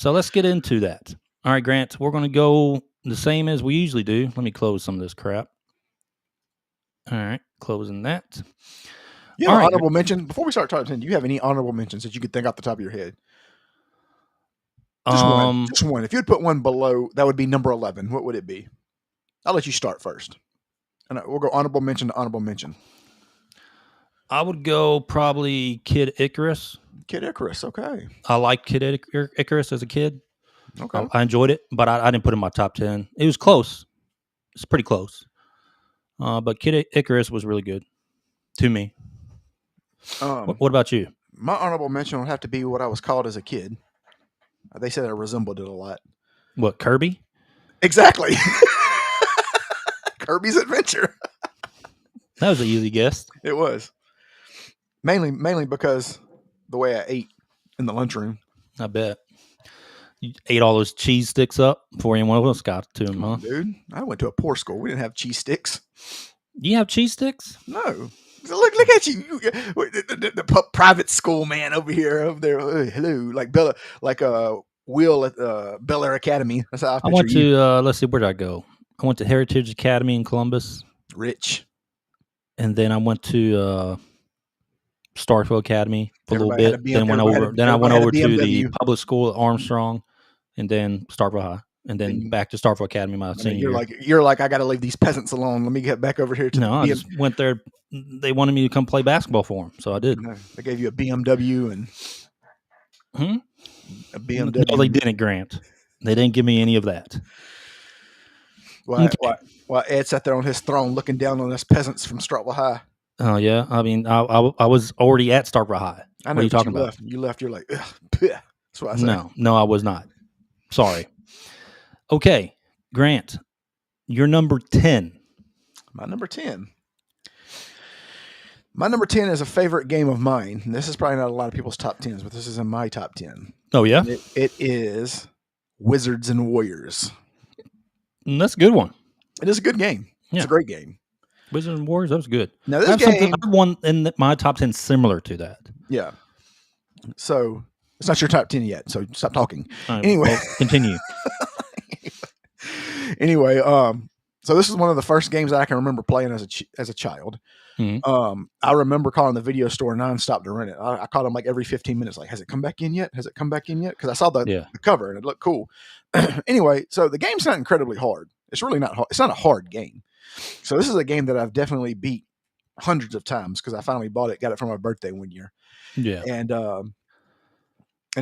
So let's get into that. All right, Grant, we're going to go the same as we usually do. Let me close some of this crap. All right, closing that. You have an honorable mention before we start talking. Do you have any honorable mentions that you could think off the top of your head? Just one. Just one. If you'd put one below, that would be number 11. What would it be? I'll let you start first, and we'll go honorable mention to honorable mention. I would go probably Kid Icarus. Kid Icarus, okay. I liked Kid Icarus as a kid. Okay. I enjoyed it, but I didn't put it in my top 10. It was close. It's pretty close. But Kid Icarus was really good to me. What about you? My honorable mention would have to be what I was called as a kid. They said I resembled it a lot. What, Kirby? Exactly. Kirby's Adventure. That was an easy guess. It was. Mainly because the way I ate in the lunchroom. I bet. You ate all those cheese sticks up before anyone else got to them, huh? Dude, I went to a poor school. We didn't have cheese sticks. You have cheese sticks? No. Look at you, the private school man over there. Hello, like Bella, like Will at Bel Air Academy. That's how I went to. you. Let's see, where did I go? I went to Heritage Academy in Columbus. Rich. And then I went to Starkville Academy for a little bit. Then went over. Then I went over to the public school at Armstrong, and then Starkville High. And then back to Starkville Academy my senior year. You're like, I got to leave these peasants alone. Let me get back over here to I just went there. They wanted me to come play basketball for them, so I did. They gave you a BMW and a BMW. No, they didn't, Grant. They didn't give me any of that. While Ed sat there on his throne looking down on us peasants from Starkville High. Oh, yeah. I mean, I was already at Starkville High. I know, what are you talking about? You left. You're like, ugh, that's what I said. No, I was not. Sorry. Okay, Grant, you're number 10. My number 10. My number 10 is a favorite game of mine. And this is probably not a lot of people's top 10s, but this is in my top 10. Oh, yeah? It is Wizards and Warriors. That's a good one. It is a good game. Yeah. It's a great game. Wizards and Warriors, that was good. Now, this game... I have one in my top 10 similar to that. Yeah. So, it's not your top 10 yet, so stop talking. Right, anyway. Well, continue. Anyway, so this is one of the first games that I can remember playing as a child. Mm-hmm. I remember calling the video store nonstop to rent it. I called them like every 15 minutes, like, has it come back in yet? Has it come back in yet? Because I saw the cover and it looked cool. Anyway, so the game's not incredibly hard. It's really not hard. It's not a hard game. So this is a game that I've definitely beat hundreds of times because I finally bought it, got it for my birthday one year. Yeah. And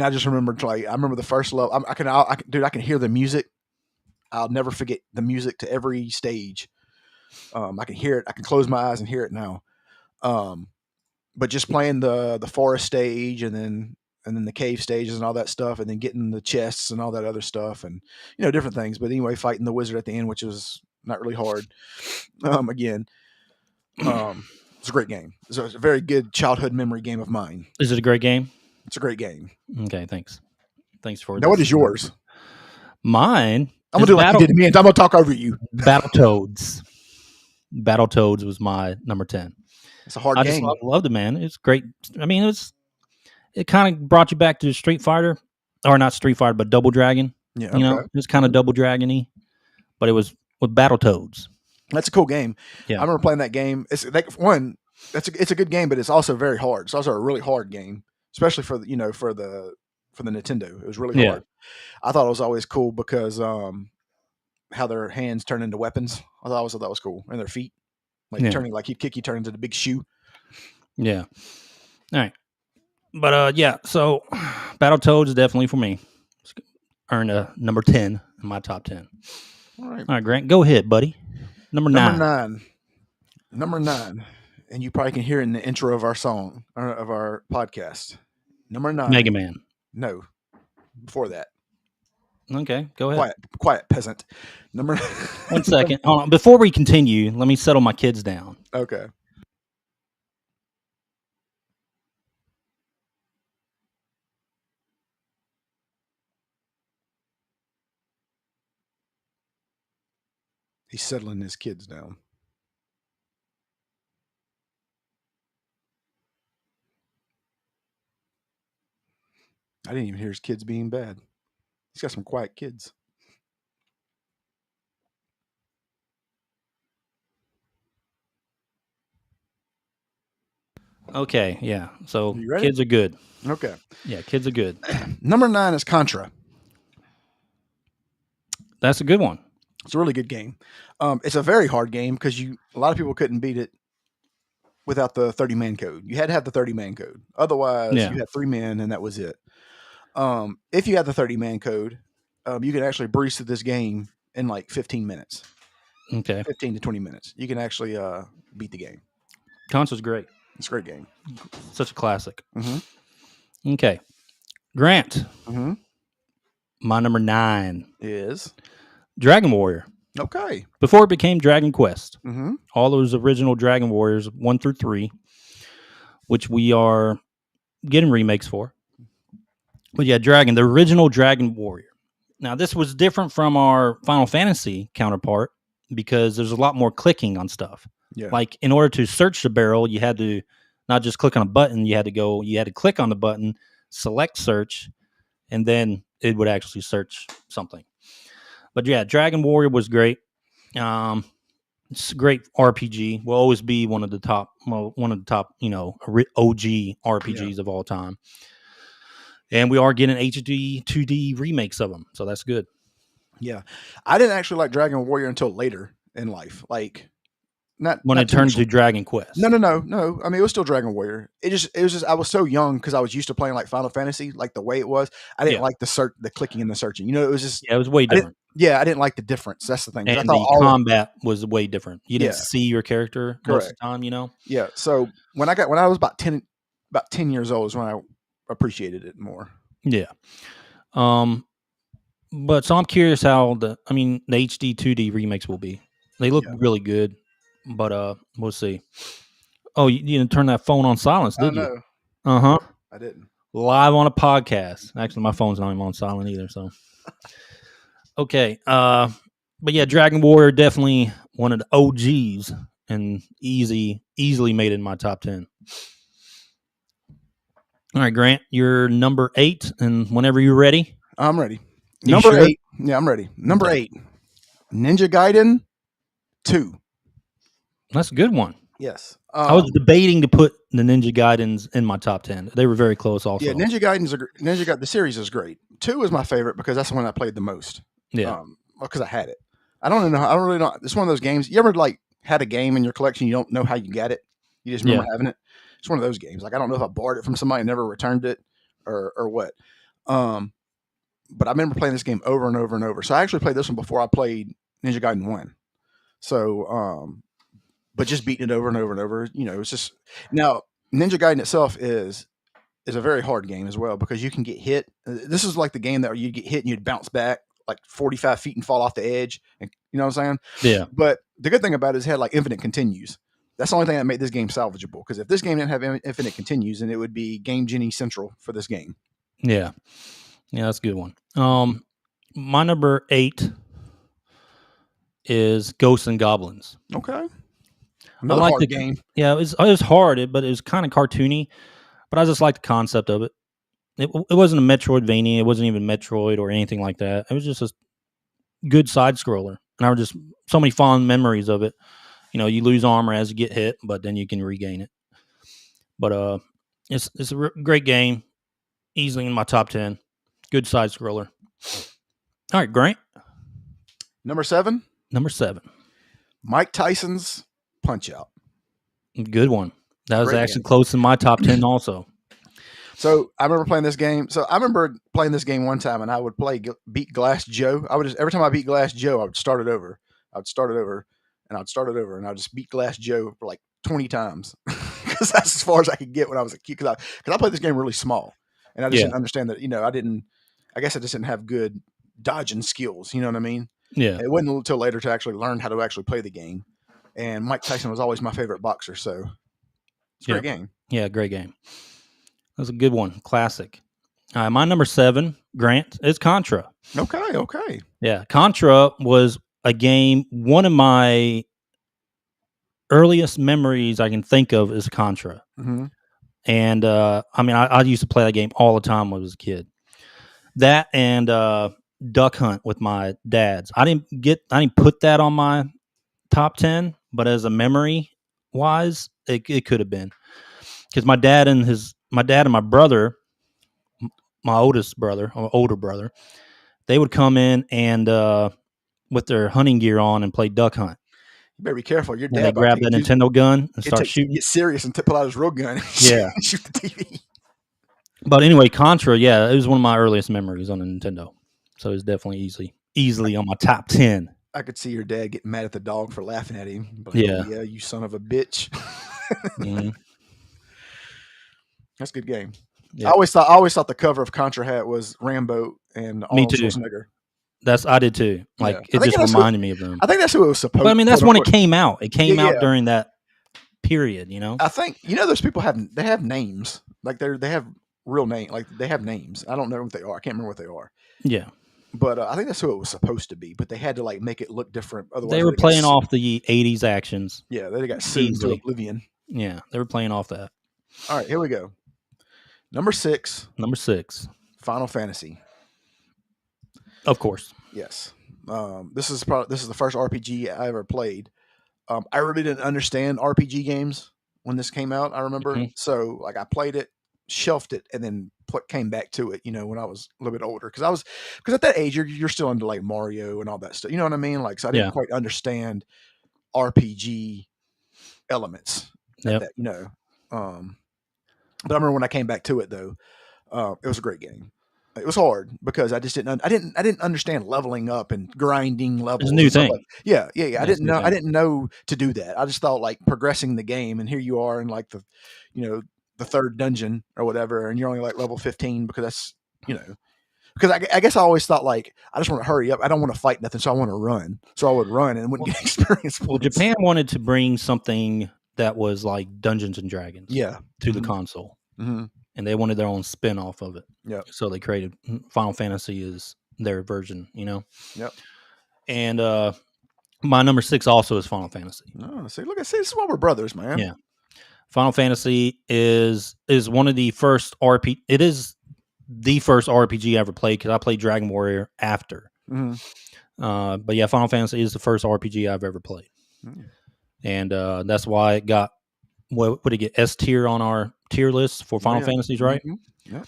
I just remembered, like, I remember the first level. I can hear the music. I'll never forget the music to every stage. I can hear it. I can close my eyes and hear it now. But just playing the forest stage and then the cave stages and all that stuff, and then getting the chests and all that other stuff, and different things. But anyway, fighting the wizard at the end, which was not really hard. It's a great game. It's a very good childhood memory game of mine. Is it a great game? It's a great game. Okay, thanks. Thanks for now. What is yours? Mine. I'm gonna do like you did to me, and I'm gonna talk over you. Battletoads. Battletoads was my number 10. It's a hard game. I just loved it, man. It's great. I mean, it kind of brought you back to Street Fighter, or not Street Fighter, but Double Dragon. Yeah, okay. It was kind of Double Dragon-y, but it was with Battletoads. That's a cool game. Yeah, I remember playing that game. It's a good game, but it's also very hard. It's also a really hard game, especially for the Nintendo. It was really hard. I thought it was always cool because how their hands turn into weapons. I thought that was cool, and their feet turning, like he'd kick, you turn into the big shoe. Yeah. All right. But so Battletoads is definitely for me. Earned a number 10 in my top 10. All right, Grant, go ahead, buddy. Number 9. Number 9. And you probably can hear it in the intro of our song, of our podcast. Number 9. Mega Man. No. Before that. Okay, go ahead. Quiet, peasant. Number 1 second. Hold on. Before we continue, let me settle my kids down. Okay. He's settling his kids down. I didn't even hear his kids being bad. He's got some quiet kids. Okay, yeah. So You ready? kids are good. Okay. Yeah, kids are good. Number 9 is Contra. That's a good one. It's a really good game. It's a very hard game because a lot of people couldn't beat it without the 30-man code. You had to have the 30-man code. Otherwise, Yeah. you had 3 men and that was it. If you had the 30-man code, you can actually breeze through this game in like 15 minutes. Okay. 15 to 20 minutes. You can actually beat the game. Contra's great. It's a great game. Such a classic. Mm-hmm. Okay. Grant. Mm-hmm. My number 9 is Dragon Warrior. Okay. Before it became Dragon Quest. Mm-hmm. All those original Dragon Warriors 1 through 3, which we are getting remakes for. But yeah, the original Dragon Warrior. Now, this was different from our Final Fantasy counterpart because there's a lot more clicking on stuff. Yeah. Like, in order to search the barrel, you had to not just click on a button, you had to click on the button, select search, and then it would actually search something. But yeah, Dragon Warrior was great. It's a great RPG. Will always be one of the top, OG RPGs of all time. And we are getting HD 2D remakes of them, so that's good. Yeah, I didn't actually like Dragon Warrior until later in life. Like, not when it turned to Dragon Quest. No. I mean, it was still Dragon Warrior. It was just I was so young because I was used to playing like Final Fantasy, like the way it was. I didn't like the clicking and the searching. It was just it was way different. I didn't like the difference. That's the thing. And the combat was way different. You didn't see your character most of the time. Yeah. So when I was about 10 years old is when I appreciated it more. Yeah. But so I'm curious how the HD 2D remakes will be. They look really good. But we'll see. Oh, you didn't turn that phone on silence, did you? I didn't. Live on a podcast. Actually, my phone's not even on silent either. So, okay. But yeah, Dragon Warrior definitely one of the OGs and easily made it in my top 10. All right, Grant, you're number 8, and whenever you're ready, I'm ready. Number 8. Yeah, I'm ready. Number 8, Ninja Gaiden 2. That's a good one. Yes. I was debating to put the Ninja Gaidens in my top 10. They were very close also. Yeah, Ninja Gaiden, the series is great. 2 is my favorite because that's the one I played the most. Yeah. Because I had it. I don't really know. It's one of those games. You ever had a game in your collection, you don't know how you got it? You just remember having it? It's one of those games. Like, I don't know if I borrowed it from somebody and never returned it or what. But I remember playing this game over and over and over. So I actually played this one before I played Ninja Gaiden 1. So, but just beating it over and over and over, it's just now Ninja Gaiden itself is a very hard game as well because you can get hit. This is like the game that you get hit and you'd bounce back like 45 feet and fall off the edge. And you know what I'm saying? Yeah. But the good thing about it is it had like infinite continues. That's the only thing that made this game salvageable. Because if this game didn't have infinite continues, then it would be Game Genie Central for this game. Yeah. Yeah, that's a good one. My number 8 is Ghosts and Goblins. Okay. Another hard game. Yeah, it was hard, but it was kind of cartoony. But I just liked the concept of it. It wasn't a Metroidvania. It wasn't even Metroid or anything like that. It was just a good side scroller, and I was just so many fond memories of it. You lose armor as you get hit, but then you can regain it. But it's a great game, easily in my top 10. Good side scroller. All right, Grant. Number 7. Mike Tyson's Punch-Out. Good one. That was actually close in my top 10 also. So I remember playing this game. So I remember playing this game one time, and I would beat Glass Joe. Every time I beat Glass Joe, I would start it over. And I'd just beat Glass Joe for like 20 times because that's as far as I could get when I was a kid. Because I played this game really small, and I just didn't understand that. I guess I just didn't have good dodging skills. You know what I mean? Yeah. It wasn't until later to actually learn how to actually play the game. And Mike Tyson was always my favorite boxer, so it's a great game. Yeah, great game. That was a good one. Classic. My number 7, Grant, is Contra. Okay. Yeah, Contra was a game, one of my earliest memories I can think of is Contra. Mm-hmm. And, I used to play that game all the time when I was a kid. That and Duck Hunt with my dad's. I didn't put that on my top 10, but as a memory wise, it could have been, because my dad and my brother, my oldest brother or older brother, they would come in and with their hunting gear on and play Duck Hunt. You better be careful. Your And they dad about to grab that Nintendo gun and start shooting. get serious and pull out his real gun and Yeah. shoot the TV. But anyway, Contra, yeah, it was one of my earliest memories on a Nintendo. So it's definitely easily on my top 10. I could see your dad getting mad at the dog for laughing at him. Like, Yeah. oh, yeah, you son of a bitch. Mhm. That's a good game. Yeah. I always thought the cover of Contra hat was Rambo and Arnold too. Schwarzenegger. I did too. Like, Yeah. it just reminded me of them. I think that's who it was supposed. But I mean, that's when it quote, came out. It came out yeah. during that period, you know. I think those people have names. Like they have real name. Like they have names. I don't know what they are. I can't remember what they are. Yeah. But I think that's who it was supposed to be. But they had to like make it look different. Otherwise, they were playing off the 80s actions. Yeah, they got sued to oblivion. Yeah, they were playing off that. All right, here we go. Number 6. Final Fantasy. Of course. Yes. This is the first RPG I ever played. I really didn't understand RPG games when this came out. I remember, so like I played it, shelved it, and then came back to it. When I was a little bit older, because at that age you're still into like Mario and all that stuff. You know what I mean? Like, so I didn't quite understand RPG elements. At that, but I remember when I came back to it though, it was a great game. It was hard because I just didn't understand leveling up and grinding levels. It's a new thing. Yeah. I didn't know to do that. I just thought like progressing the game, and here you are in like the third dungeon or whatever, and you're only like level 15 because that's because I guess I always thought like I just want to hurry up. I don't want to fight nothing, so I want to run. So I would run and wouldn't get experience. Well, Japan wanted to bring something that was like Dungeons and Dragons, to the console. Mm-hmm. And they wanted their own spin off of it. Yeah. So they created Final Fantasy is their version, Yep. And my number 6 also is Final Fantasy. Oh, see, this is why we're brothers, man. Yeah. Final Fantasy is one of the first RPG. It is the first RPG I ever played because I played Dragon Warrior after. Mm-hmm. But yeah, Final Fantasy is the first RPG I've ever played. And that's why it got what would it get S tier on our tier list for Final Fantasies, right? Mm-hmm. Yeah.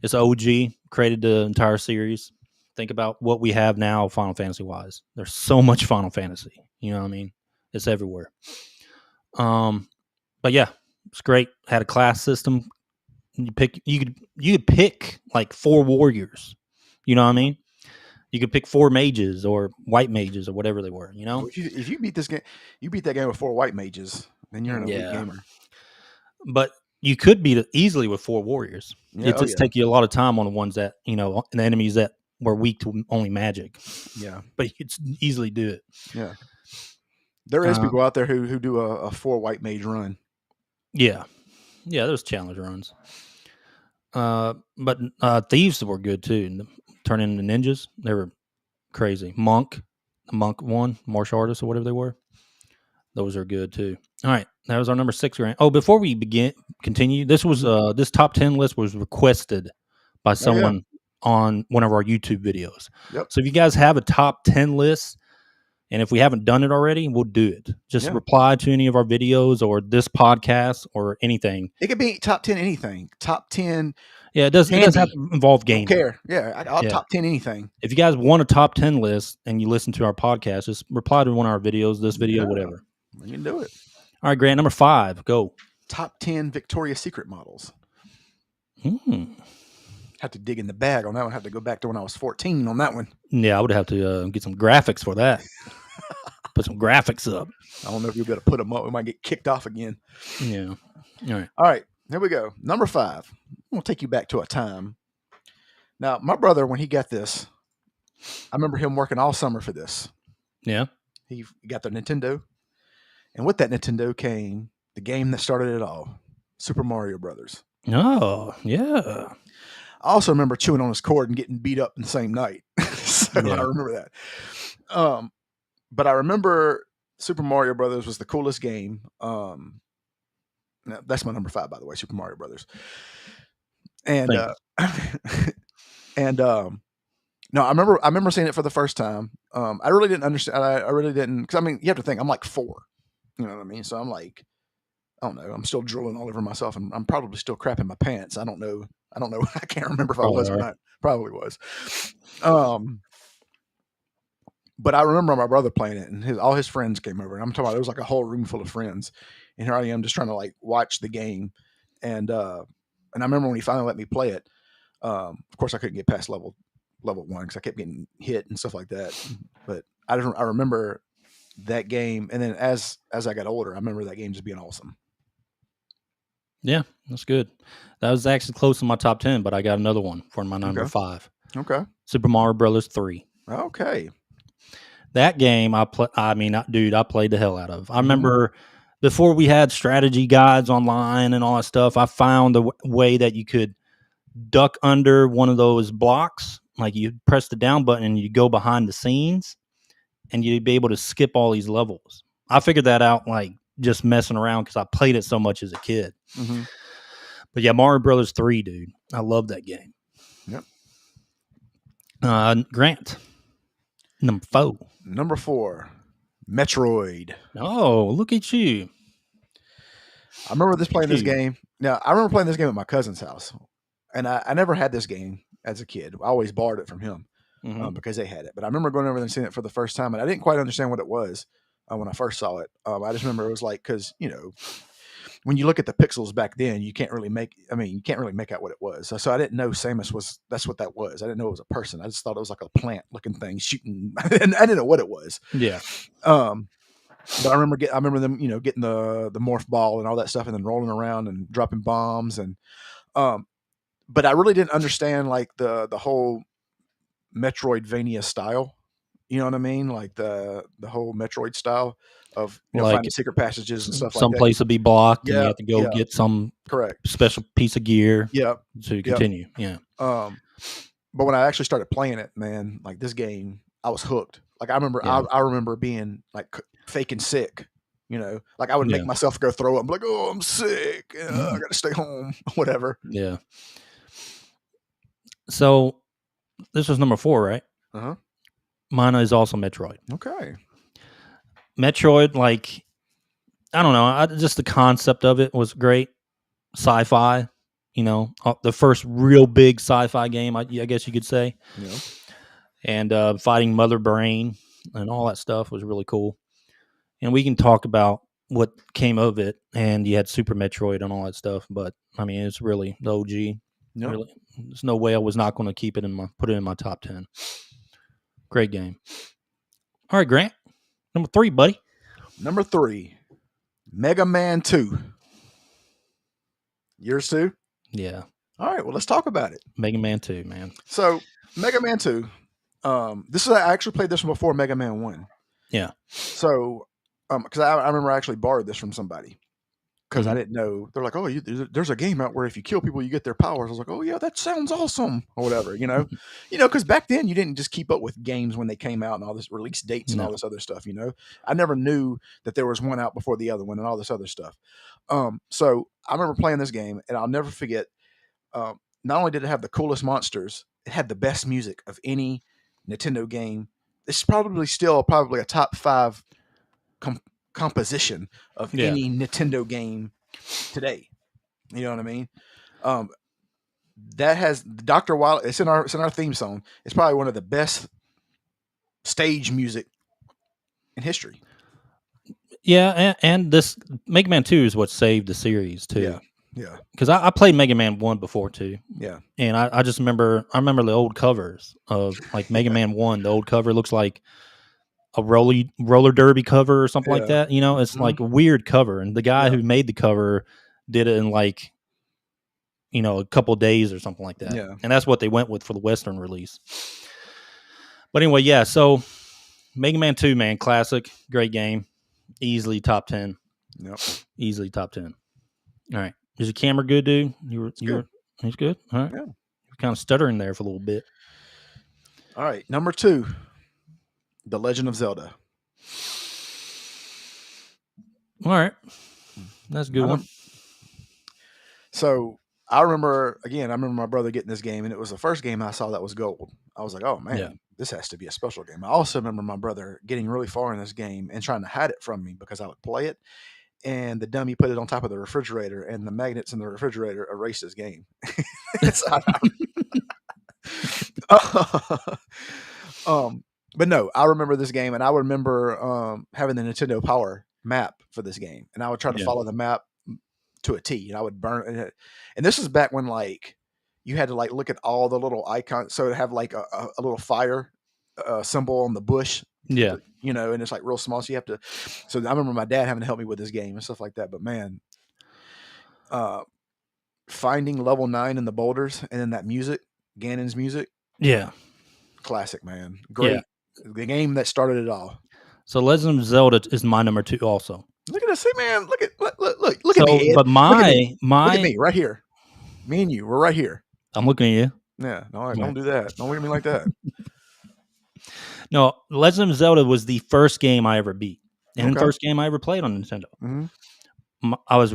It's OG, created the entire series. Think about what we have now Final Fantasy wise. There's so much Final Fantasy. You know what I mean? It's everywhere. But yeah, it's great. Had a class system. You could pick like 4 warriors. You know what I mean? You could pick 4 mages or white mages or whatever they were, If you beat this game, you beat that game with 4 white mages, then you're an elite gamer. But you could beat it easily with 4 warriors. Yeah, it just take you a lot of time on the ones that, the enemies that were weak to only magic. Yeah. But you could easily do it. Yeah. There is people out there who do a 4 white mage run. Yeah. Yeah, there's challenge runs. But thieves were good too. Turn into ninjas. They were crazy. Monk 1, martial artists or whatever they were. Those are good too. All right, that was our number 6 rank. Oh, before we continue, this was this top 10 list was requested by someone on one of our YouTube videos. Yep. So if you guys have a top 10 list, and if we haven't done it already, we'll do it. Just reply to any of our videos or this podcast or anything. It could be top 10 anything. Top 10. Yeah, it doesn't have to involve gaming. I don't care. Yeah, I'll top 10 anything. If you guys want a top 10 list and you listen to our podcast, just reply to one of our videos, this video, whatever. We can do it. All right, Grant, number 5, go. Top 10 Victoria's Secret models. Have to dig in the bag on that one. Have to go back to when I was 14 on that one. Yeah, I would have to get some graphics for that. Put some graphics up. I don't know if you'll be able to put them up. We might get kicked off again. Yeah. All right. Here we go. Number 5. I'm going to take you back to a time. Now, my brother, when he got this, I remember him working all summer for this. Yeah. He got the Nintendo. And with that Nintendo came the game that started it all, Super Mario Brothers. Oh, yeah. I also remember chewing on his cord and getting beat up in the same night. So I remember that. But I remember Super Mario Brothers was the coolest game. That's my number 5, by the way, Super Mario Brothers. And No, I remember seeing it for the first time. I really didn't understand. I really didn't, because I mean, you have to think I'm like 4. You know what I mean? So I'm like, I don't know. I'm still drooling all over myself, and I'm probably still crapping my pants. I don't know. I don't know. I can't remember if I Probably was or are. not. Probably was. Um, but I remember my brother playing it, and all his friends came over. And I'm talking about, there was like a whole room full of friends, and here I am just trying to like watch the game, and I remember when he finally let me play it. Of course, I couldn't get past level 1 because I kept getting hit and stuff like that. But I remember that game, and then as I got older, I remember that game just being awesome. Yeah, that's good. That was actually close to my top 10, but I got another one for my number Okay. 5. Okay. Super Mario Brothers 3. Okay. That game I mean, dude, I played the hell out of. I Mm-hmm. remember before we had strategy guides online and all that stuff, I found a way that you could duck under one of those blocks. Like you press the down button and you go behind the scenes and you'd be able to skip all these levels. I figured that out like just messing around because I played it so much as a kid. Mm-hmm. But yeah, Mario Brothers 3, dude. I love that game. Yep. Grant, number 4. Number 4, Metroid. Oh, look at you. I remember Look playing at this you. game. Now, I remember playing this game at my cousin's house, and I never had this game as a kid. I always borrowed it from him Mm-hmm. because they had it. But I remember going over there and seeing it for the first time, and I didn't quite understand what it was when I first saw it. I just remember it was like, because when you look at the pixels back then, you can't really make. I mean, you can't really make out what it was. So I didn't know Samus was. That's what that was. I didn't know it was a person. I just thought it was like a plant-looking thing shooting. And I didn't know what it was. Yeah. Um, but I remember them, getting the morph ball and all that stuff, and then rolling around and dropping bombs, and um, but I really didn't understand like the whole Metroidvania style. You know what I mean? Like the whole Metroid style of Like finding secret passages and stuff like some that. place will be blocked and you Yeah, have to go yeah, get some correct. special piece of gear Yeah, to yeah. continue. Yeah. Um, but when I actually started playing it, man, like this game, I was hooked. Like Yeah. I remember being like faking sick. Like I would make Yeah. myself go throw up. I'm like, oh, I'm sick. I got to stay home. Whatever. Yeah. So this was number 4, right? Uh huh. Mine is also Metroid. Okay. Metroid, like, I don't know. Just the concept of it was great. Sci-fi, the first real big sci-fi game, I guess you could say. Yeah. And fighting Mother Brain and all that stuff was really cool. And we can talk about what came of it. And you had Super Metroid and all that stuff. But I mean, it's really the OG. Yep. Really, there's no way I was not going to put it in my top 10. Great game. All right, Grant, number 3, buddy. Number 3, Mega Man 2. Yours too? Yeah, All right. Well, let's talk about it. Mega Man 2, man. So, Mega Man 2. I actually played this one before Mega Man 1. Yeah. So, because I remember I actually borrowed this from somebody because I Mhm. didn't know. They're like, oh, there's a game out where if you kill people, you get their powers. I was like, oh yeah, that sounds awesome, or whatever. Because back then you didn't just keep up with games when they came out and all this release dates and all No. this other stuff. I never knew that there was one out before the other one and all this other stuff. So I remember playing this game, and I'll never forget. Not only did it have the coolest monsters, it had the best music of any Nintendo game. It's probably a top 5 com- composition of Yeah. any Nintendo game today. You know what I mean? Um, that has Dr. Wily. It's in our theme song. It's probably one of the best stage music in history. Yeah, and this Mega Man 2 is what saved the series too. Yeah, yeah, Because I played Mega Man 1 before too. yeah, And I just remember the old covers of like Mega Man 1. The old cover looks like a roller derby cover or something like yeah. that. It's Mhm. like a weird cover. And the guy Yeah, who made the cover did it in like, a couple days or something like that. yeah. And that's what they went with for the Western release. But anyway, yeah, so Mega Man 2, man, classic, great game. Easily top 10. Yep. Easily top 10. All right. Is your camera good, dude? It's good. He's good? All right. Yeah. You're kind of stuttering there for a little bit. All right. Number 2, The Legend of Zelda. All right. That's a good one. So I remember my brother getting this game, and it was the first game I saw that was gold. I was like, oh man, this has to be a special game. I also remember my brother getting really far in this game and trying to hide it from me because I would play it, and the dummy put it on top of the refrigerator, and the magnets in the refrigerator erased his game. But no, I remember this game, and I remember having the Nintendo Power map for this game, and I would try to follow the map to a T, and I would burn it. And this is back when like you had to like look at all the little icons, so to have like a little fire symbol on the bush, Yeah, you know, and it's like real small, so you have to. So I remember my dad having to help me with this game and stuff like that. But man, finding level 9 in the boulders and then that music, Ganon's music, yeah, classic, man, great. The game that started it all. So Legend of Zelda is my number 2 also. Look at this, man. Look at me. Ed. But look at me right here. Me and you, we're right here. I'm looking at you. Yeah, no, don't do that. Don't look at me like that. No, Legend of Zelda was the first game I ever beat, and the first game I ever played on Nintendo. Mm-hmm. I was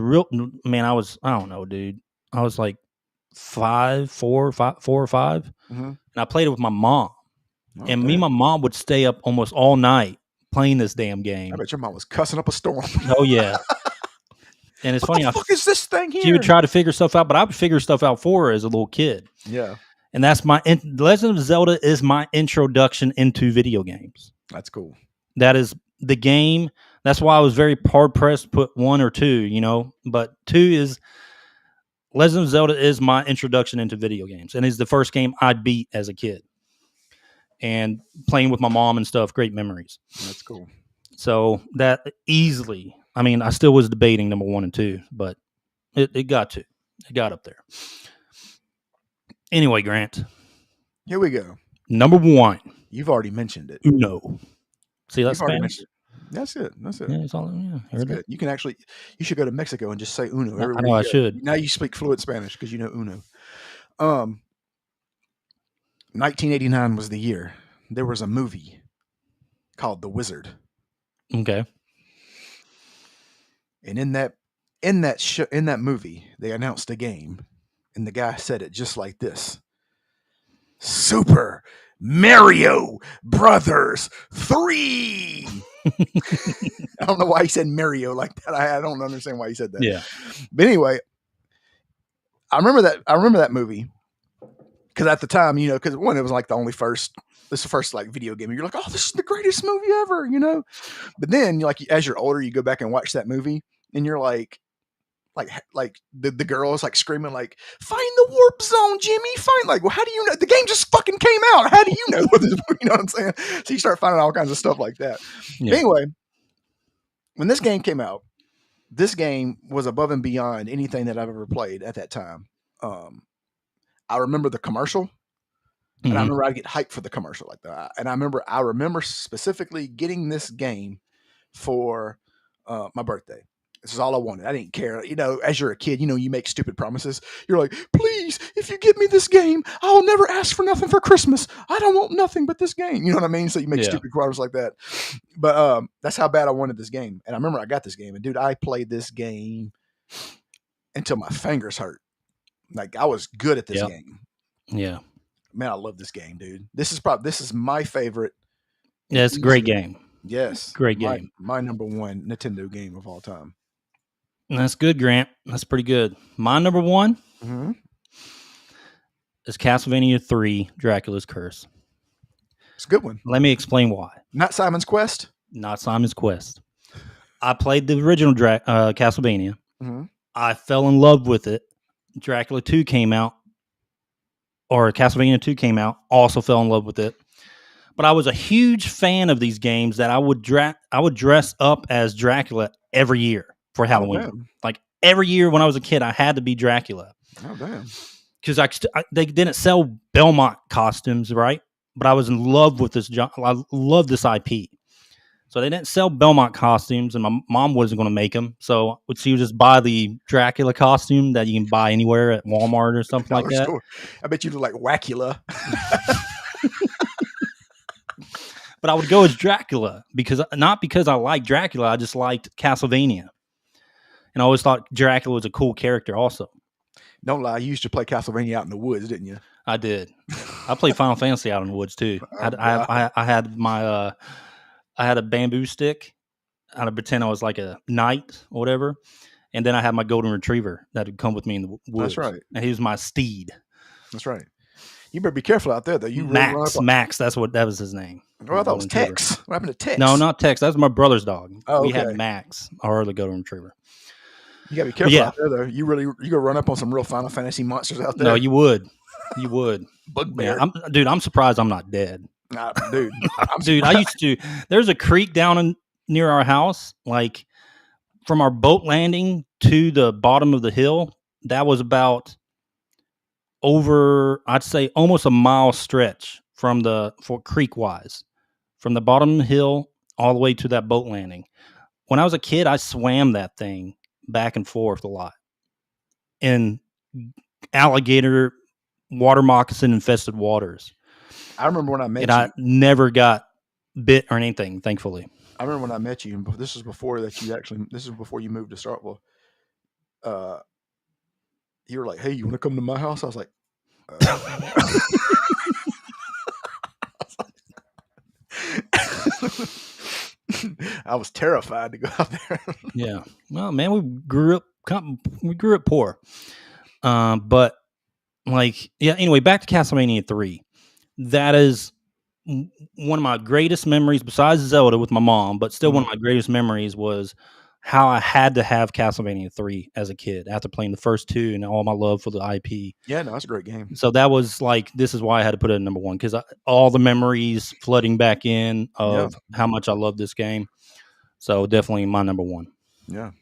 I don't know, dude. I was like 4 or 5, and I played it with my mom. And me and my mom would stay up almost all night playing this damn game. I bet your mom was cussing up a storm. Oh yeah. And it's funny. What the fuck is this thing here? She would try to figure stuff out, but I would figure stuff out for her as a little kid. Yeah. And that's Legend of Zelda is my introduction into video games. That's cool. That is the game. That's why I was very hard pressed to put 1 or 2, you know. But 2 is Legend of Zelda is my introduction into video games, and it's the first game I beat as a kid. And playing with my mom and stuff, great memories. That's cool. So that easily, I mean, I still was debating number 1 and 2, but it got up there. Anyway, Grant. Here we go. Number 1. You've already mentioned it. Uno. See, that's Spanish. That's it. Yeah, it's all, that's good. You can actually, you should go to Mexico and just say Uno everywhere. I know I should. Now you speak fluent Spanish because you know Uno. 1989 was the year. There was a movie called The Wizard. Okay. And in that movie, they announced a game, and the guy said it just like this: Super Mario Brothers 3. I don't know why he said Mario like that. I don't understand why he said that. Yeah. But anyway, I remember that movie. Because at the time, you know, because one, it was like this is the first like video game. You're like, oh, this is the greatest movie ever, you know. But then, like, as you're older, you go back and watch that movie, and you're like the girl is like screaming like, "Find the warp zone, Jimmy! Find like, well, how do you know? The game just fucking came out. How do you know what this? You know what I'm saying?" So you start finding all kinds of stuff like that. Yeah. Anyway, when this game came out, this game was above and beyond anything that I've ever played at that time. I remember the commercial, and I remember I'd get hyped for the commercial like that. And I remember specifically getting this game for my birthday. This is all I wanted. I didn't care. You know, as you're a kid, you know, you make stupid promises. You're like, please, if you get me this game, I'll never ask for nothing for Christmas. I don't want nothing but this game. You know what I mean? So you make stupid promises like that. But that's how bad I wanted this game. And I remember I got this game. And dude, I played this game until my fingers hurt. Like, I was good at this game. Yeah. Man, I love this game, dude. This is my favorite. Yeah, it's a great game. Yes. Great game. My number 1 Nintendo game of all time. That's good, Grant. That's pretty good. My number 1 is Castlevania 3, Dracula's Curse. It's a good one. Let me explain why. Not Simon's Quest? Not Simon's Quest. I played the original Castlevania. I fell in love with it. Dracula 2 came out, or Castlevania 2 came out, also fell in love with it. But I was a huge fan of these games that I would dress up as Dracula every year for Halloween. Oh, like every year when I was a kid, I had to be Dracula. Oh, damn. Because they didn't sell Belmont costumes, right? But I was in love with this. I love this IP. So they didn't sell Belmont costumes, and my mom wasn't going to make them. So she would just buy the Dracula costume that you can buy anywhere at Walmart or something like that. I bet you look like Wacula. But I would go as Dracula not because I liked Dracula, I just liked Castlevania. And I always thought Dracula was a cool character also. Don't lie, you used to play Castlevania out in the woods, didn't you? I did. I played Final Fantasy out in the woods too. I had my I had a bamboo stick. I'd pretend I was like a knight or whatever, and then I had my golden retriever that would come with me in the woods. That's right. And he was my steed. That's right. You better be careful out there, though. You really run up on... Max. That was his name. Well, I thought it was Tex. What happened to Tex? No, not Tex. That was my brother's dog. Oh, we had Max, our other golden retriever. You gotta be careful out there, though. You gonna run up on some real Final Fantasy monsters out there. No, you would. You would. Bugbear. Yeah, I'm surprised I'm not dead. Nah, dude. Dude, I used to. There's a creek down near our house, like from our boat landing to the bottom of the hill. That was about over, I'd say, almost a mile stretch for creek wise, from the bottom of the hill all the way to that boat landing. When I was a kid, I swam that thing back and forth a lot in alligator, water moccasin infested waters. I remember when I met you. I never got bit or anything, thankfully. I remember when I met you, and this is before you moved to Starkville. You were like, "Hey, you want to come to my house?" I was like, I was terrified to go out there. Yeah. Well, man, we grew up poor. But like, yeah, anyway, back to Castlevania 3. That is one of my greatest memories besides Zelda with my mom, but still one of my greatest memories was how I had to have Castlevania 3 as a kid after playing the first two and all my love for the IP. Yeah, no, that's a great game. So that was like, this is why I had to put it at number one, because all the memories flooding back in of how much I love this game. So definitely my number one. Yeah.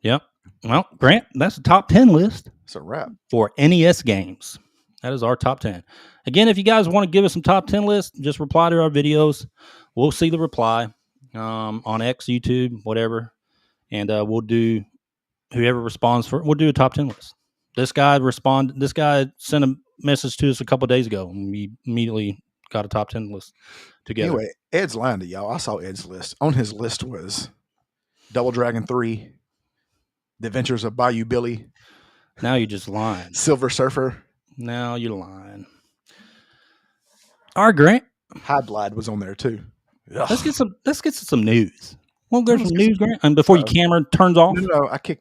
Yep. Well, Grant, that's the top 10 list. It's a wrap. For NES games. That is our top 10. Again, if you guys want to give us some top 10 lists, just reply to our videos. We'll see the reply on X, YouTube, whatever. And we'll do, whoever responds we'll do a top 10 list. This guy sent a message to us a couple of days ago, and we immediately got a top 10 list together. Anyway, Ed's lying to y'all. I saw Ed's list. On his list was Double Dragon 3, The Adventures of Bayou Billy. Now you're just lying. Silver Surfer. Now you're lying. All right, Grant. High Glide was on there too. Ugh. Let's get to some news. We'll go some news, Grant. And before your camera turns off. No, I kicked